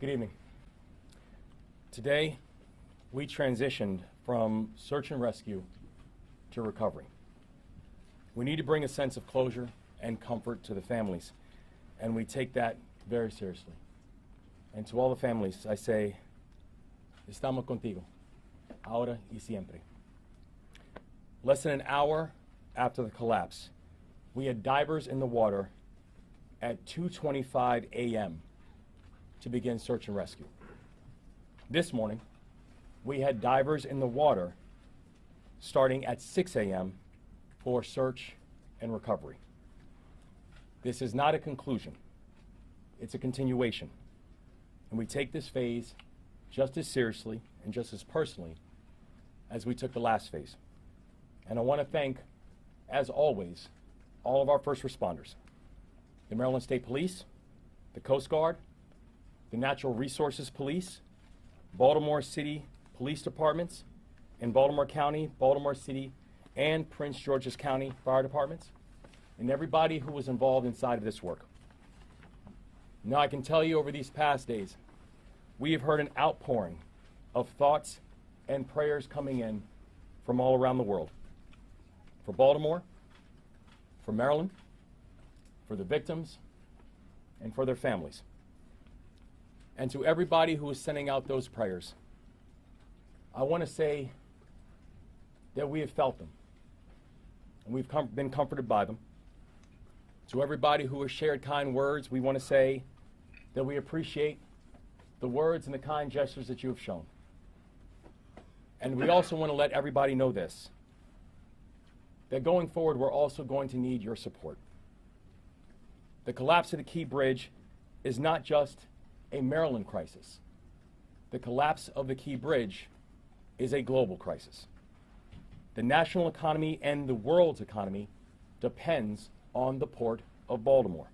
Good evening. Today, we transitioned from search and rescue to recovery. We need to bring a sense of closure and comfort to the families, and we take that very seriously. And to all the families, I say, estamos contigo, ahora y siempre. Less than an hour after the collapse, we had divers in the water at 2:25 a.m. to begin search and rescue. This morning, we had divers in the water starting at 6 a.m. for search and recovery. This is not a conclusion. It's a continuation. And we take this phase just as seriously and just as personally as we took the last phase. And I want to thank, as always, all of our first responders, the Maryland State Police, the Coast Guard, the Natural Resources Police, Baltimore City Police Departments, and Baltimore County, Baltimore City, and Prince George's County Fire Departments, and everybody who was involved inside of this work. Now, I can tell you over these past days, we have heard an outpouring of thoughts and prayers coming in from all around the world. For Baltimore, for Maryland, for the victims, and for their families. And to everybody who is sending out those prayers, I want to say that we have felt them, and we've been comforted by them. To everybody who has shared kind words, we want to say that we appreciate the words and the kind gestures that you have shown. And we also want to let everybody know this, that going forward, we're also going to need your support. The collapse of the Key Bridge is not just a Maryland crisis. The collapse of the Key Bridge is a global crisis. The national economy and the world's economy depends on the Port of Baltimore.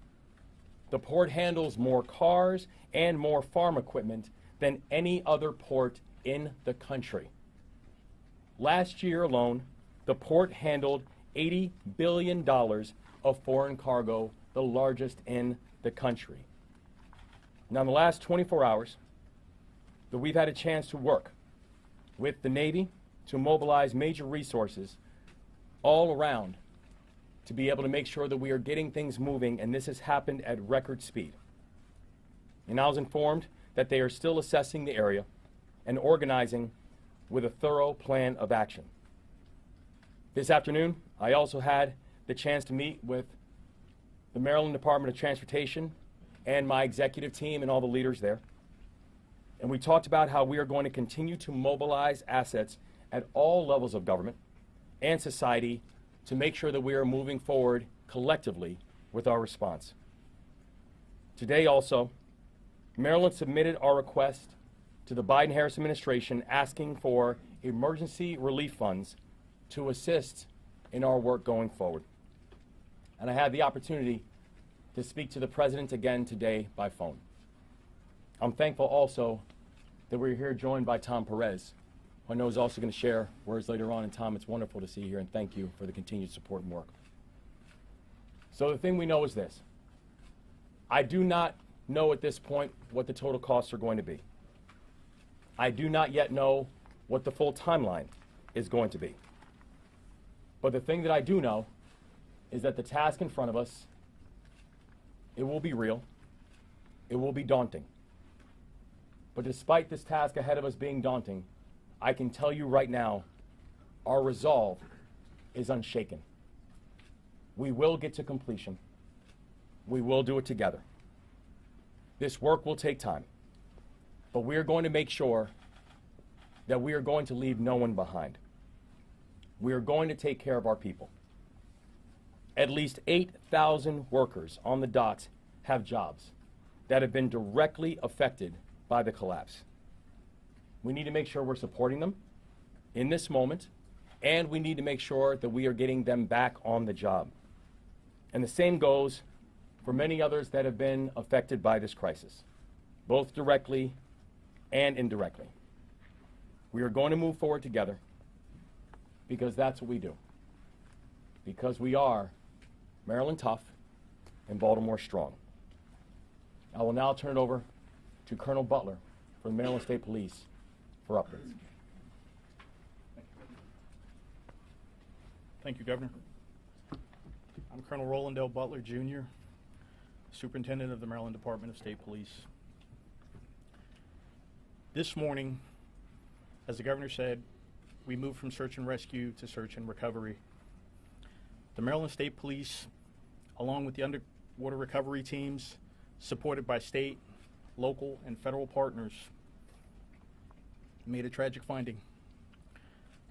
The port handles more cars and more farm equipment than any other port in the country. Last year alone, the port handled $80 billion of foreign cargo, the largest in the country. Now, in the last 24 hours, that we've had a chance to work with the Navy to mobilize major resources all around to be able to make sure that we are getting things moving, and this has happened at record speed. And I was informed that they are still assessing the area and organizing with a thorough plan of action. This afternoon, I also had the chance to meet with the Maryland Department of Transportation and my executive team and all the leaders there. And we talked about how we are going to continue to mobilize assets at all levels of government and society to make sure that we are moving forward collectively with our response. Today also, Maryland submitted our request to the Biden-Harris administration asking for emergency relief funds to assist in our work going forward. And I had the opportunity to speak to the president again today by phone. I'm thankful also that we're here joined by Tom Perez, who I know is also going to share words later on. And Tom, it's wonderful to see you here, and thank you for the continued support and work. So the thing we know is this. I do not know at this point what the total costs are going to be. I do not yet know what the full timeline is going to be. But the thing that I do know is that the task in front of us, it will be real, it will be daunting. But despite this task ahead of us being daunting, I can tell you right now, our resolve is unshaken. We will get to completion. We will do it together. This work will take time, but we are going to make sure that we are going to leave no one behind. We are going to take care of our people. At least 8,000 workers on the docks have jobs that have been directly affected by the collapse. We need to make sure we're supporting them in this moment, and we need to make sure that we are getting them back on the job. And the same goes for many others that have been affected by this crisis, both directly and indirectly. We are going to move forward together because that's what we do. Because we are Maryland tough and Baltimore strong. I will now turn it over to Colonel Butler from the Maryland State Police for updates. Thank you, Governor. I'm Colonel Roland L. Butler, Jr., Superintendent of the Maryland Department of State Police. This morning, as the Governor said, we moved from search and rescue to search and recovery. The Maryland State Police, along with the underwater recovery teams, supported by state, local, and federal partners, made a tragic finding.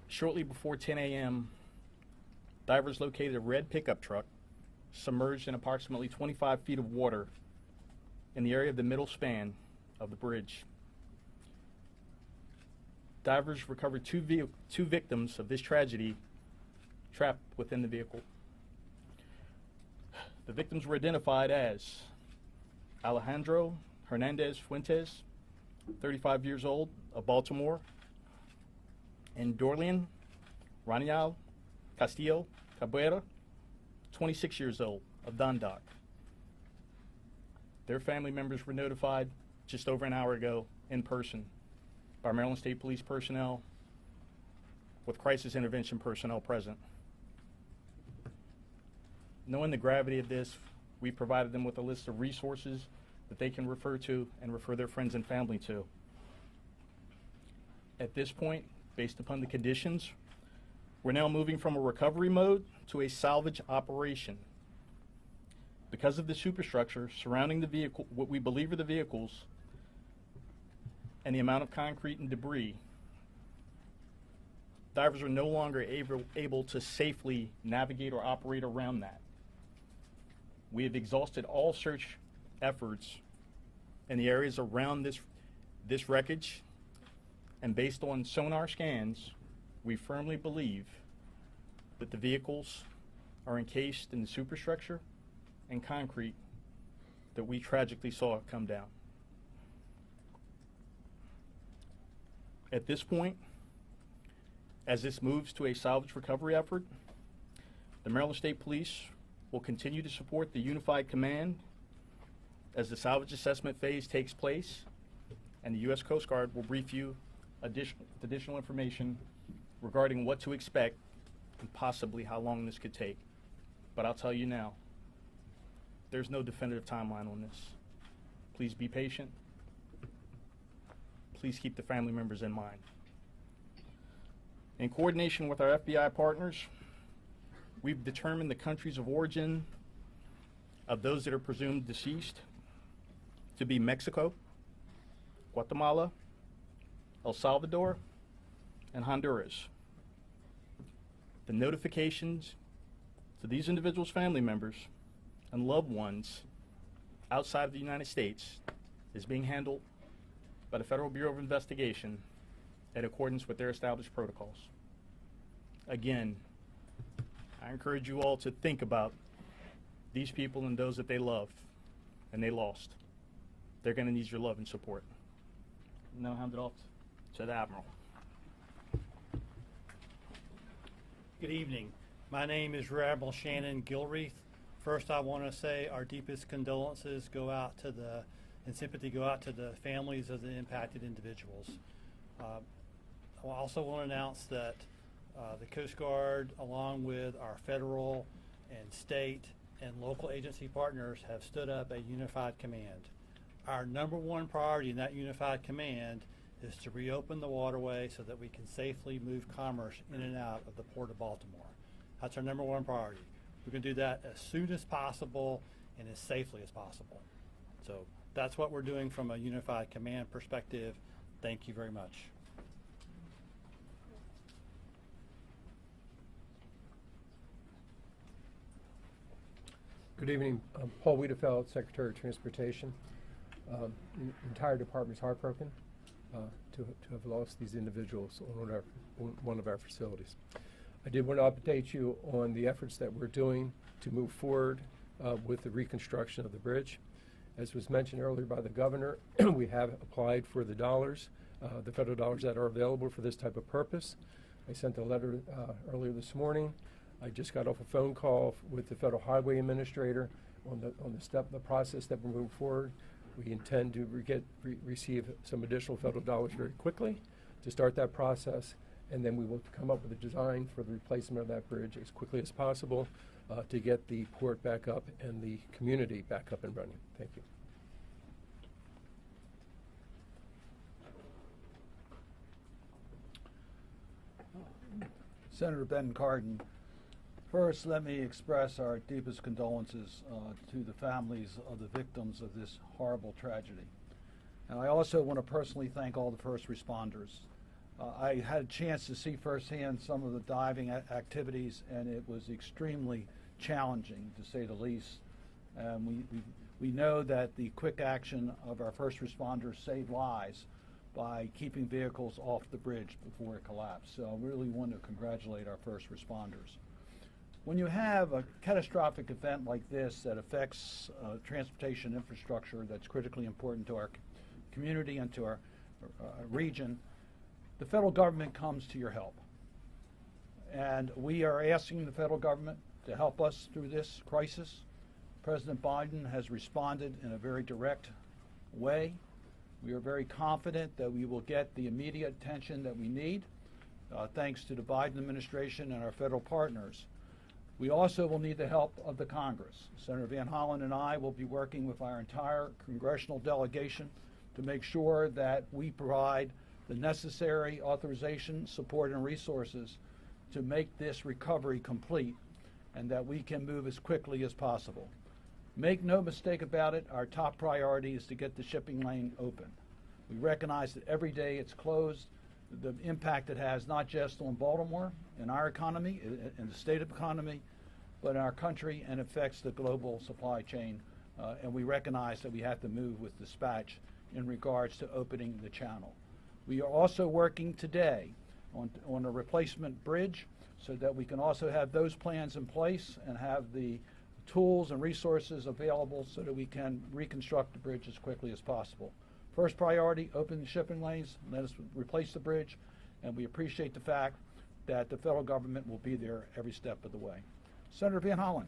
Shortly before 10 a.m., divers located a red pickup truck submerged in approximately 25 feet of water in the area of the middle span of the bridge. Divers recovered two victims of this tragedy trapped within the vehicle. The victims were identified as Alejandro Hernandez Fuentes, 35 years old, of Baltimore, and Dorlian Ranial Castillo Cabrera, 26 years old, of Dundalk. Their family members were notified just over an hour ago in person by Maryland State Police personnel with crisis intervention personnel present. Knowing the gravity of this, we provided them with a list of resources that they can refer to and refer their friends and family to. At this point, based upon the conditions, we're now moving from a recovery mode to a salvage operation. Because of the superstructure surrounding the vehicle, what we believe are the vehicles, and the amount of concrete and debris, divers are no longer able to safely navigate or operate around that. We have exhausted all search efforts in the areas around this wreckage, and based on sonar scans, we firmly believe that the vehicles are encased in the superstructure and concrete that we tragically saw come down. At this point, as this moves to a salvage recovery effort, the Maryland State Police will continue to support the Unified Command as the salvage assessment phase takes place, and the U.S. Coast Guard will brief you additional information regarding what to expect and possibly how long this could take. But I'll tell you now, there's no definitive timeline on this. Please be patient. Please keep the family members in mind. In coordination with our FBI partners, we've determined the countries of origin of those that are presumed deceased to be Mexico, Guatemala, El Salvador, and Honduras. The notifications to these individuals' family members and loved ones outside of the United States is being handled by the Federal Bureau of Investigation in accordance with their established protocols. Again, I encourage you all to think about these people and those that they love and they lost. They're going to need your love and support. Now hand it off to the Admiral. Good evening. My name is Rear Admiral Shannon Gilreath. First, I want to say our deepest condolences and sympathy go out to the families of the impacted individuals. I also want to announce that the Coast Guard, along with our federal and state and local agency partners, have stood up a unified command. Our number one priority in that unified command is to reopen the waterway so that we can safely move commerce in and out of the Port of Baltimore. That's our number one priority. We're going to do that as soon as possible and as safely as possible. So that's what we're doing from a unified command perspective. Thank you very much. Good evening. I'm Paul Wiedefeld, Secretary of Transportation. The entire department's heartbroken to have lost these individuals on one of our facilities. I did want to update you on the efforts that we're doing to move forward with the reconstruction of the bridge. As was mentioned earlier by the governor, we have applied for the dollars, the federal dollars that are available for this type of purpose. I sent a letter earlier this morning. I just got off a phone call with the Federal Highway Administrator on the process that we're moving forward. We intend to receive some additional federal dollars very quickly to start that process, and then we will come up with a design for the replacement of that bridge as quickly as possible to get the port back up and the community back up and running. Thank you. Senator Ben Cardin. First, let me express our deepest condolences to the families of the victims of this horrible tragedy. And I also want to personally thank all the first responders. I had a chance to see firsthand some of the diving activities, and it was extremely challenging, to say the least. We know that the quick action of our first responders saved lives by keeping vehicles off the bridge before it collapsed. So I really want to congratulate our first responders. When you have a catastrophic event like this that affects transportation infrastructure that's critically important to our community and to our region, the federal government comes to your help. And we are asking the federal government to help us through this crisis. President Biden has responded in a very direct way. We are very confident that we will get the immediate attention that we need, thanks to the Biden administration and our federal partners. We also will need the help of the Congress. Senator Van Hollen and I will be working with our entire congressional delegation to make sure that we provide the necessary authorization, support, and resources to make this recovery complete, and that we can move as quickly as possible. Make no mistake about it, our top priority is to get the shipping lane open. We recognize that every day it's closed, the impact it has not just on Baltimore and our economy, and the state of economy, but in our country, and affects the global supply chain. And we recognize that we have to move with dispatch in regards to opening the channel. We are also working today on a replacement bridge so that we can also have those plans in place and have the tools and resources available so that we can reconstruct the bridge as quickly as possible. First priority, open the shipping lanes, let us replace the bridge, and we appreciate the fact that the federal government will be there every step of the way. Senator Van Hollen.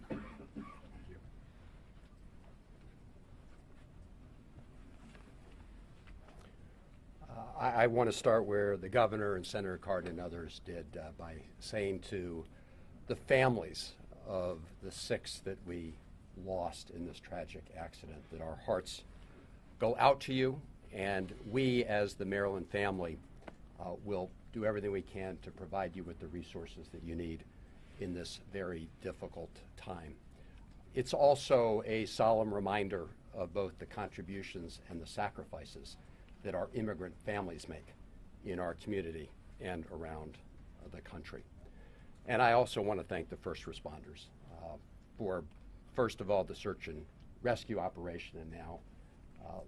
I want to start where the governor and Senator Cardin and others did by saying to the families of the 6 that we lost in this tragic accident that our hearts go out to you, and we as the Maryland family will do everything we can to provide you with the resources that you need in this very difficult time. It's also a solemn reminder of both the contributions and the sacrifices that our immigrant families make in our community and around the country. And I also want to thank the first responders for, first of all, the search and rescue operation, and now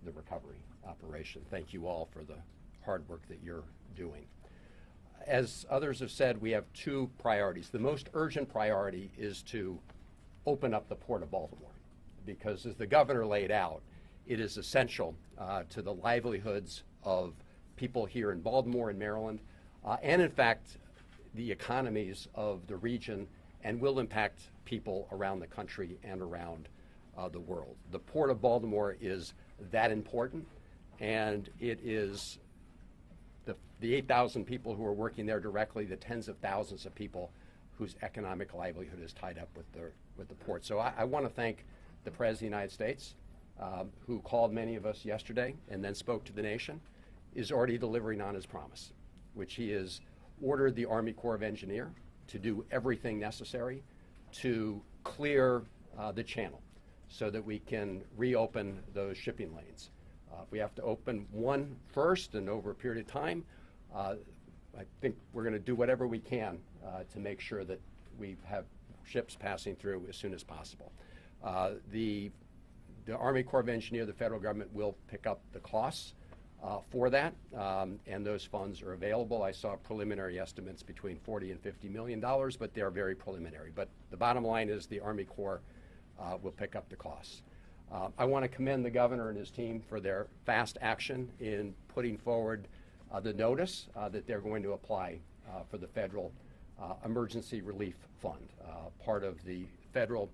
the recovery operation. Thank you all for the hard work that you're doing. As others have said, we have 2 priorities. The most urgent priority is to open up the Port of Baltimore, because as the governor laid out, it is essential to the livelihoods of people here in Baltimore and Maryland, and in fact, the economies of the region, and will impact people around the country and around the world. The Port of Baltimore is that important, and it is the 8,000 people who are working there directly, the tens of thousands of people whose economic livelihood is tied up with the port. So I want to thank the President of the United States, who called many of us yesterday and then spoke to the nation, is already delivering on his promise, which he has ordered the Army Corps of Engineers to do everything necessary to clear the channel so that we can reopen those shipping lanes. If we have to open one first and over a period of time, I think we're going to do whatever we can to make sure that we have ships passing through as soon as possible. The Army Corps of Engineers, the federal government, will pick up the costs for that, and those funds are available. I saw preliminary estimates between $40 and $50 million, but they're very preliminary. But the bottom line is the Army Corps will pick up the costs. I want to commend the governor and his team for their fast action in putting forward the notice that they're going to apply for the federal emergency relief fund, part of the federal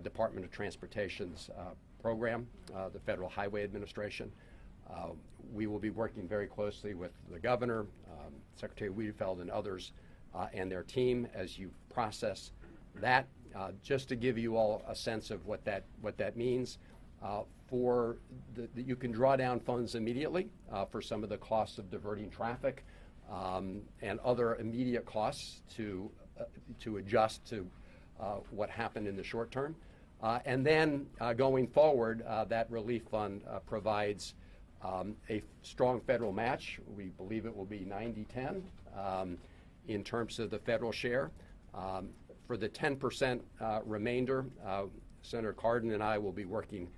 Department of Transportation's program, the Federal Highway Administration. We will be working very closely with the governor, Secretary Wiedefeld, and others, and their team as you process that. Just to give you all a sense of what that means, you can draw down funds immediately for some of the costs of diverting traffic and other immediate costs to adjust to what happened in the short term. And then going forward, that relief fund provides a strong federal match. We believe it will be 90-10 in terms of the federal share. For the 10% remainder, Senator Cardin and I will be working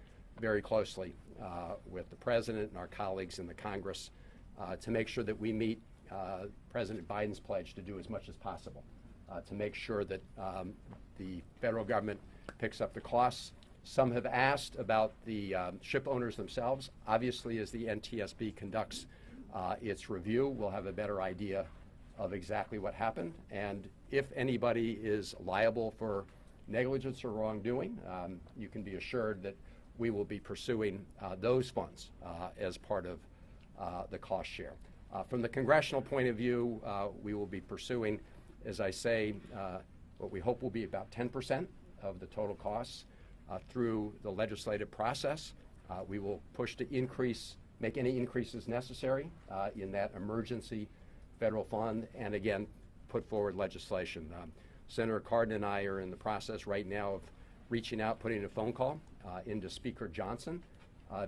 very closely with the President and our colleagues in the Congress to make sure that we meet President Biden's pledge to do as much as possible to make sure that the federal government picks up the costs. Some have asked about the ship owners themselves. Obviously, as the NTSB conducts its review, we'll have a better idea of exactly what happened. And if anybody is liable for negligence or wrongdoing, you can be assured that we will be pursuing those funds as part of the cost share. From the congressional point of view, we will be pursuing, as I say, what we hope will be about 10% of the total costs through the legislative process. We will push to make any increases necessary in that emergency federal fund, and again, put forward legislation. Senator Cardin and I are in the process right now of reaching out, putting a phone call into Speaker Johnson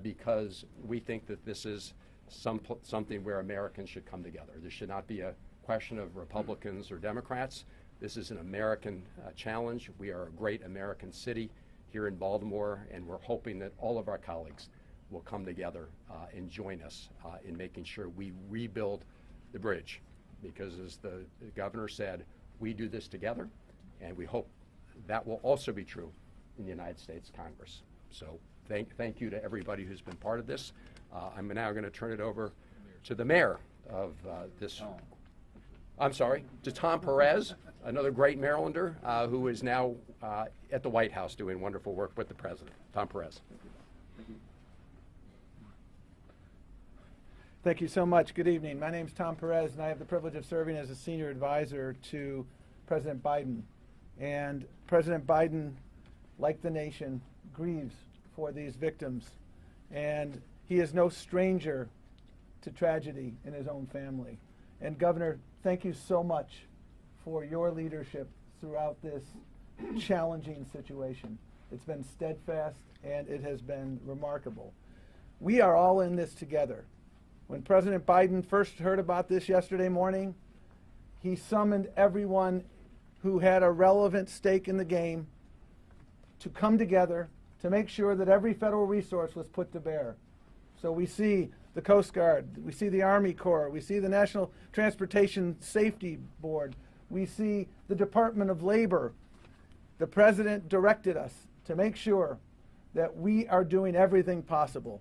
because we think that this is something where Americans should come together. This should not be a question of Republicans or Democrats. This is an American challenge. We are a great American city here in Baltimore, and we're hoping that all of our colleagues will come together and join us in making sure we rebuild the bridge, because as the governor said, we do this together, and we hope that will also be true in the United States Congress. So thank you to everybody who's been part of this. I'm now going to turn it over to the mayor of to Tom Perez, another great Marylander who is now at the White House doing wonderful work with the president. Tom Perez. Thank you so much. Good evening. My name is Tom Perez, and I have the privilege of serving as a senior advisor to President Biden. And President Biden, like the nation, grieves for these victims. And he is no stranger to tragedy in his own family. And Governor, thank you so much for your leadership throughout this challenging situation. It's been steadfast, and it has been remarkable. We are all in this together. When President Biden first heard about this yesterday morning, he summoned everyone who had a relevant stake in the game to come together to make sure that every federal resource was put to bear. So we see the Coast Guard, we see the Army Corps, we see the National Transportation Safety Board, we see the Department of Labor. The President directed us to make sure that we are doing everything possible.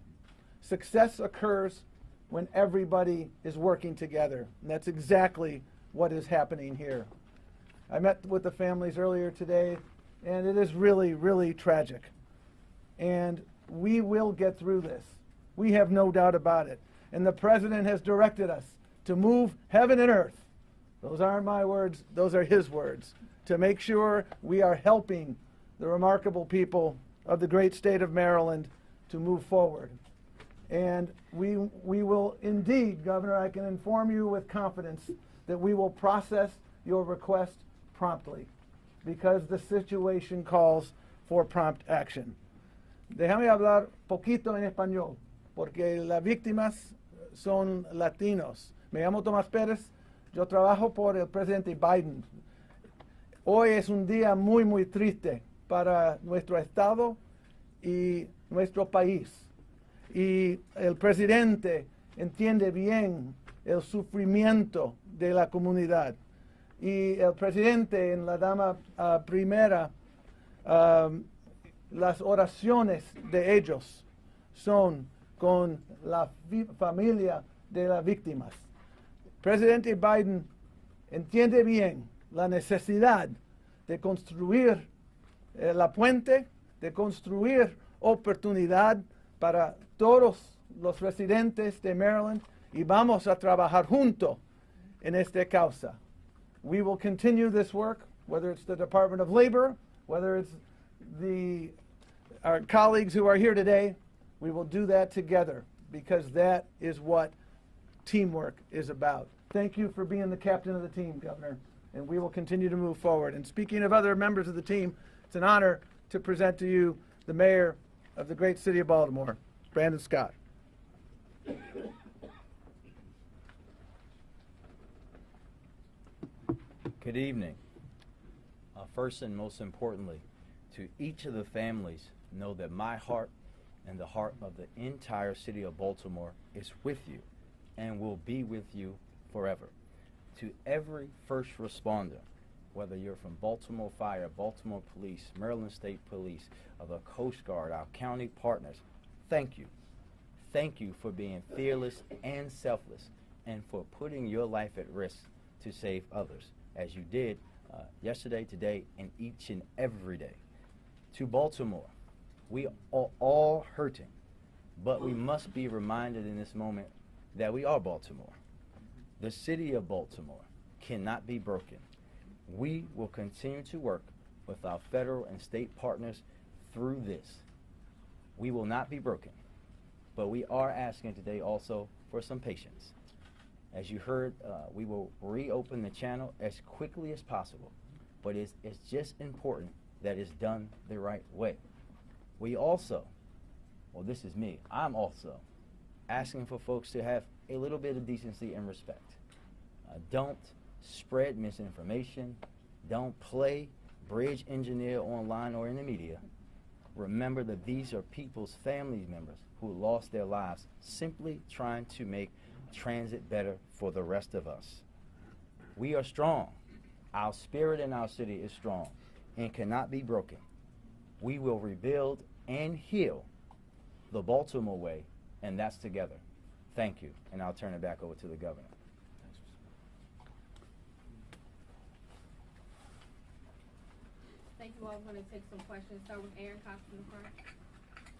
Success occurs when everybody is working together. And that's exactly what is happening here. I met with the families earlier today, and it is really, really tragic. And we will get through this. We have no doubt about it. And the President has directed us to move heaven and earth. Those aren't my words, those are his words. To make sure we are helping the remarkable people of the great state of Maryland to move forward. And we will indeed, Governor, I can inform you with confidence that we will process your request promptly because the situation calls for prompt action. Déjame hablar poquito en español, porque las víctimas son latinos. Me llamo Tomás Pérez, yo trabajo por el presidente Biden. Hoy es un día muy, muy triste para nuestro estado y nuestro país. Y el presidente entiende bien el sufrimiento de la comunidad. Y el presidente en la dama primera, las oraciones de ellos son con la familia de las víctimas. Presidente Biden entiende bien la necesidad de construir la puente, de construir oportunidad para todos los residentes de Maryland y vamos a trabajar juntos en esta causa. We will continue this work, whether it's the Department of Labor, whether it's our colleagues who are here today. We will do that together because that is what teamwork is about. Thank you for being the captain of the team, Governor, and we will continue to move forward. And speaking of other members of the team, it's an honor to present to you the mayor of the great city of Baltimore, Brandon Scott. Good evening. First and most importantly, to each of the families, know that my heart and the heart of the entire city of Baltimore is with you and will be with you forever. To every first responder, whether you're from Baltimore Fire, Baltimore Police, Maryland State Police, or the Coast Guard, our county partners, thank you. Thank you for being fearless and selfless and for putting your life at risk to save others, as you did yesterday, today, and each and every day. To Baltimore, we are all hurting, but we must be reminded in this moment that we are Baltimore. The city of Baltimore cannot be broken. We will continue to work with our federal and state partners through this. We will not be broken, but we are asking today also for some patience. As you heard, we will reopen the channel as quickly as possible, but it's just important that it's done the right way. We also, well, this is me, I'm also asking for folks to have a little bit of decency and respect. Don't spread misinformation. Don't play bridge engineer online or in the media. Remember that these are people's family members who lost their lives simply trying to make transit better for the rest of us. We are strong. Our spirit in our city is strong and cannot be broken. We will rebuild and heal the Baltimore way, and that's together. Thank you, and I'll turn it back over to the governor. Thank you all. I'm going to take some questions. Start with Aaron Cox in the front.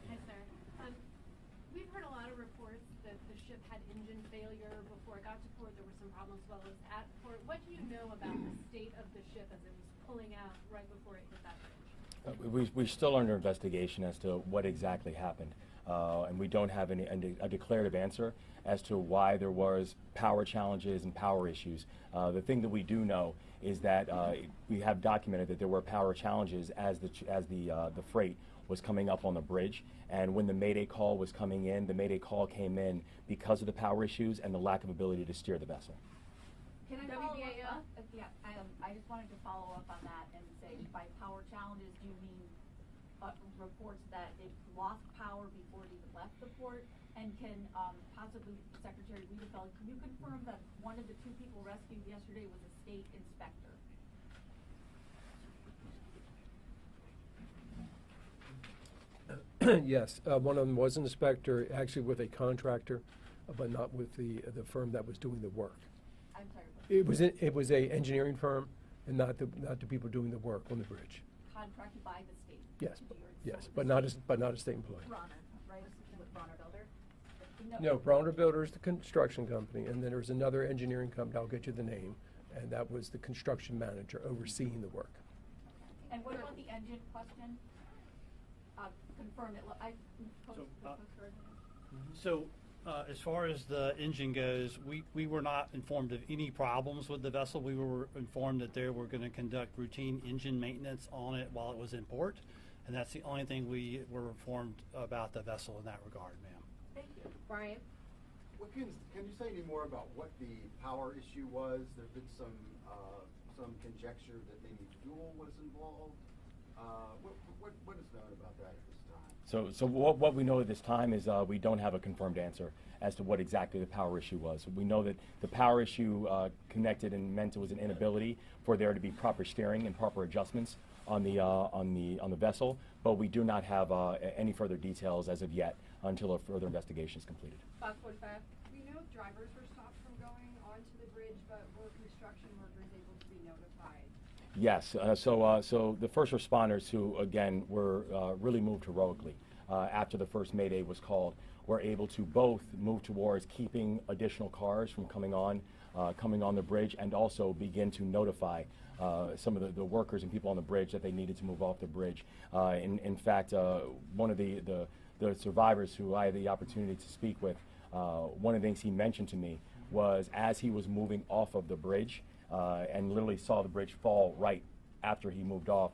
Hi, sir. We've heard a lot of reports that the ship had engine failure before it got to port. There were some problems as well as at port. What do you know about the state of the ship as it was pulling out right before it hit that bridge? We're still under investigation as to what exactly happened, and we don't have a declarative answer as to why there was power challenges and power issues. The thing that we do know is that we have documented that there were power challenges as the freight was coming up on the bridge, and when the Mayday call was coming in, the Mayday call came in because of the power issues and the lack of ability to steer the vessel. Can I follow up? Yeah, I just wanted to follow up on that and say, by power challenges, do you mean reports that it lost power before it even left the port? And can possibly Secretary Wiedefeld, can you confirm that one of the two people rescued yesterday was a state inspector? Yes, one of them was an inspector, actually with a contractor, but not with the firm that was doing the work. I'm sorry. It was a engineering firm, and not the people doing the work on the bridge. Contracted by the state. Yes, but not a state employee. Bronner, right? With Bronner Builder. No, Bronner Builder is the construction company, and then there's another engineering company. I'll get you the name, and that was the construction manager overseeing the work. And what about the engine question? Confirm it. As far as the engine goes, we were not informed of any problems with the vessel. We were informed that they were going to conduct routine engine maintenance on it while it was in port, and that's the only thing we were informed about the vessel in that regard, ma'am. Thank you. Brian? Can you say any more about what the power issue was? There's been some conjecture that maybe fuel was involved. What is known about that at this time? So what we know at this time is we don't have a confirmed answer as to what exactly the power issue was. We know that the power issue connected and meant it was an inability for there to be proper steering and proper adjustments on the vessel, but we do not have any further details as of yet until a further investigation is completed. Fox 45. We know drivers were stopped from going onto the bridge, but were construction workers able to be notified? Yes, so the first responders who, again, were really moved heroically after the first Mayday was called, were able to both move towards keeping additional cars from coming on the bridge, and also begin to notify some of the workers and people on the bridge that they needed to move off the bridge. In fact, one of the survivors who I had the opportunity to speak with, one of the things he mentioned to me was as he was moving off of the bridge and literally saw the bridge fall right after he moved off,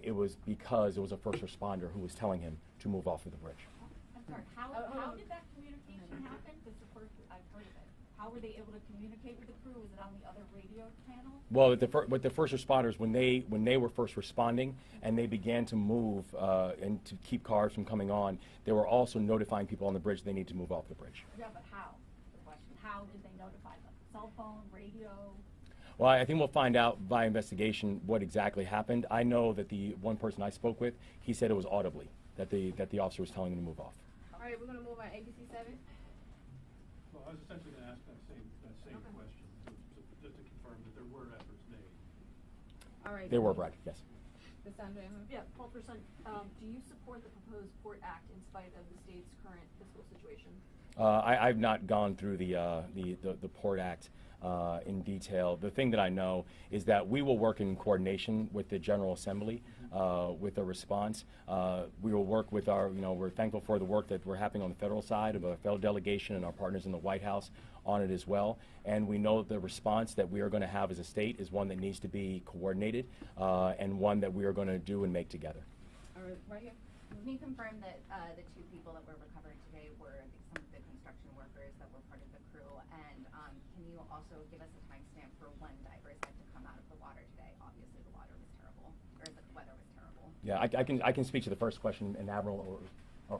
it was because it was a first responder who was telling him to move off of the bridge. I'm sorry, how did that communication happen? This is the first I've heard of it. How were they able to communicate with the crew? Was it on the other radio channel? Well, with the first responders, when they were first responding and they began to move and to keep cars from coming on, they were also notifying people on the bridge they need to move off the bridge. Yeah, but how? The question. How did they notify them? Cell phone, radio? Well, I think we'll find out by investigation what exactly happened. I know that the one person I spoke with, he said it was audibly that the officer was telling him to move off. All right, we're gonna move on ABC 7. Well, I was essentially going to ask that same question, just to confirm that there were efforts made. All right. They were, Brad, yes. Cassandra, Yeah, 12%. Do you support the proposed Port Act in spite of the state's current fiscal situation? I've not gone through the Port Act in detail. The thing that I know is that we will work in coordination with the General Assembly with a response. We will work with we're thankful for the work that we're happening on the federal side of a federal delegation and our partners in the White House on it as well. And we know the response that we are going to have as a state is one that needs to be coordinated and one that we are going to do and make together. all right, right here. Can you confirm that the two people that were recovered today were some of the construction workers that were part of the crew? And can you also give us a timestamp for when divers had to come out of the water today? Obviously, the water was terrible, or the weather was terrible. Yeah, I can speak to the first question, and Admiral or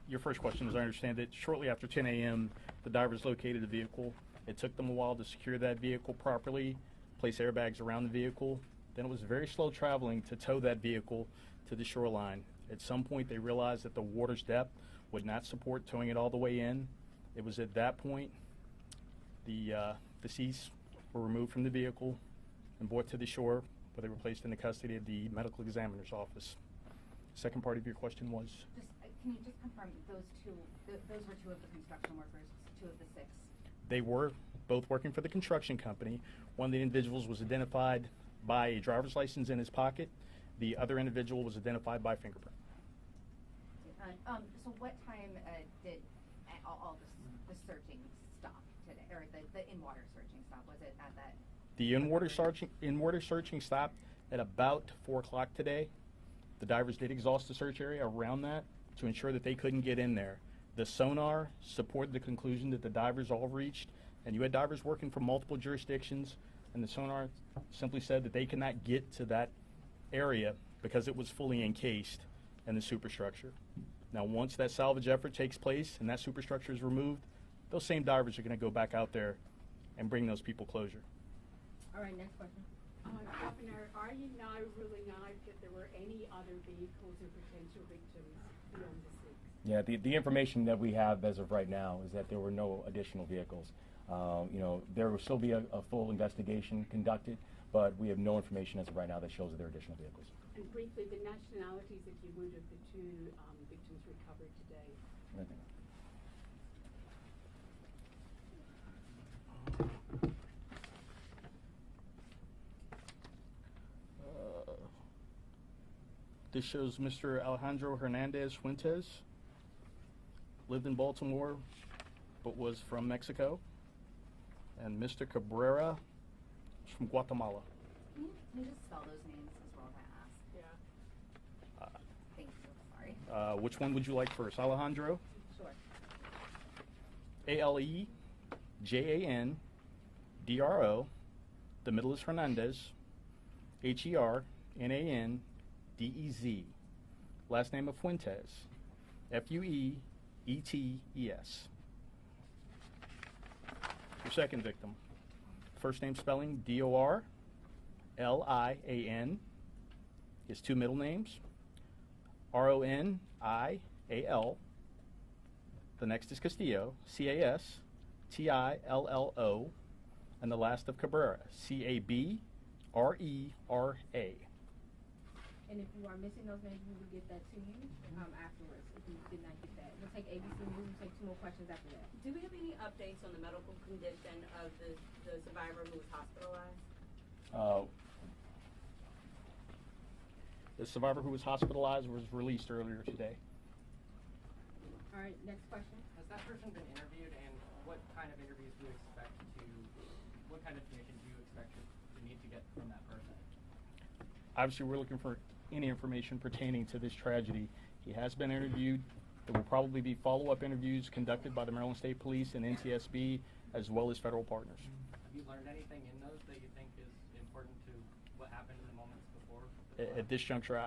Your first question, as I understand it, shortly after 10 a.m., the divers located the vehicle. It took them a while to secure that vehicle properly, place airbags around the vehicle. Then it was very slow traveling to tow that vehicle to the shoreline. At some point, they realized that the water's depth would not support towing it all the way in. It was at that point the deceased were removed from the vehicle and brought to the shore, where they were placed in the custody of the medical examiner's office. Second part of your question was? Can you just confirm those were two of the construction workers, two of the six? They were both working for the construction company. One of the individuals was identified by a driver's license in his pocket. The other individual was identified by fingerprint. So what time did all the searching stop today, or the in-water searching stop? Was it at that? The in-water searching stopped at about 4 o'clock today. The divers did exhaust the search area around that to ensure that they couldn't get in there. The sonar supported the conclusion that the divers all reached, and you had divers working from multiple jurisdictions, and the sonar simply said that they could not get to that area because it was fully encased in the superstructure. Now, once that salvage effort takes place and that superstructure is removed, those same divers are going to go back out there and bring those people closure. All right, next question. Governor, are you now ruling out that there were any other vehicles or potential victims beyond the six? Yeah, the information that we have as of right now is that there were no additional vehicles. There will still be a full investigation conducted, but we have no information as of right now that shows that there are additional vehicles. And briefly, the nationalities, if you would, of the two victims recovered today. Okay. This shows Mr. Alejandro Hernandez Fuentes, lived in Baltimore, but was from Mexico. And Mr. Cabrera is from Guatemala. Can you just spell those names as well as I ask? Yeah. Thank you, sorry. Which one would you like first? Alejandro? Sure. Alejandro. The middle is Hernandez. Hernandez. Last name of Fuentes. Fuetes. Your second victim. First name spelling Dorlian. His two middle names Ronial. The next is Castillo, Castillo, and the last of Cabrera, Cabrera. And if you are missing those names, we will get that to you afterwards if you did not get that. We'll take ABC News. We'll take 2 more questions after that. Do we have any updates on the medical condition of the survivor who was hospitalized? The survivor who was hospitalized was released earlier today. All right, next question. Has that person been interviewed, and what kind of interviews do you expect what kind of information do you expect to need to get from that person? Obviously, we're looking for any information pertaining to this tragedy. He has been interviewed. There will probably be follow-up interviews conducted by the Maryland State Police and NTSB, as well as federal partners. Have you learned anything in those that you think is important to what happened in the moments before? At this juncture,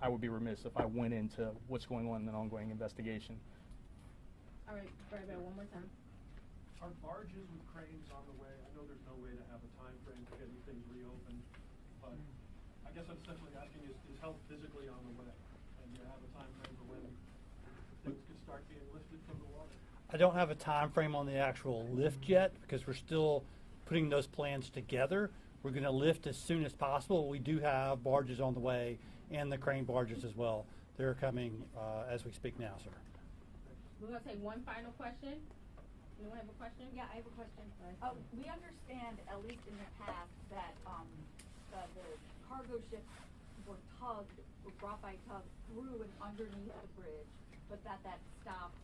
I would be remiss if I went into what's going on in an ongoing investigation. All right, Brad, one more time. Are barges with cranes on the way? I know there's no way to have a time frame for getting things reopened, but I guess I'm essentially asking, is help physically on the way? And do you have a time frame for when things can start being lifted from the water? I don't have a time frame on the actual lift yet because we're still putting those plans together. We're going to lift as soon as possible. We do have barges on the way and the crane barges as well. They're coming as we speak now, sir. We're going to take one final question. Anyone have a question? Yeah, I have a question. We understand, at least in the past, that the cargo ships were brought by tug through and underneath the bridge, but that stopped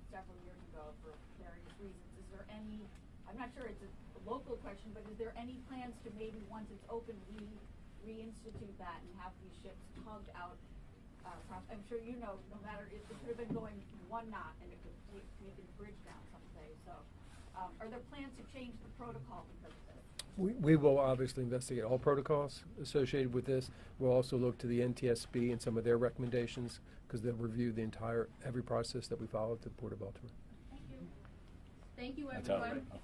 several years ago for various reasons. Is there any, I'm not sure it's a local question, but is there any plans to maybe once it's open, reinstitute that and have these ships tugged out across? I'm sure you know, no matter, it could have been going 1 knot and it could take the bridge down someday. So are there plans to change the protocol because of this? We will obviously investigate all protocols associated with this. We'll also look to the NTSB and some of their recommendations because they'll review every process that we follow at the Port of Baltimore. Thank you. Thank you, That's all everyone. right.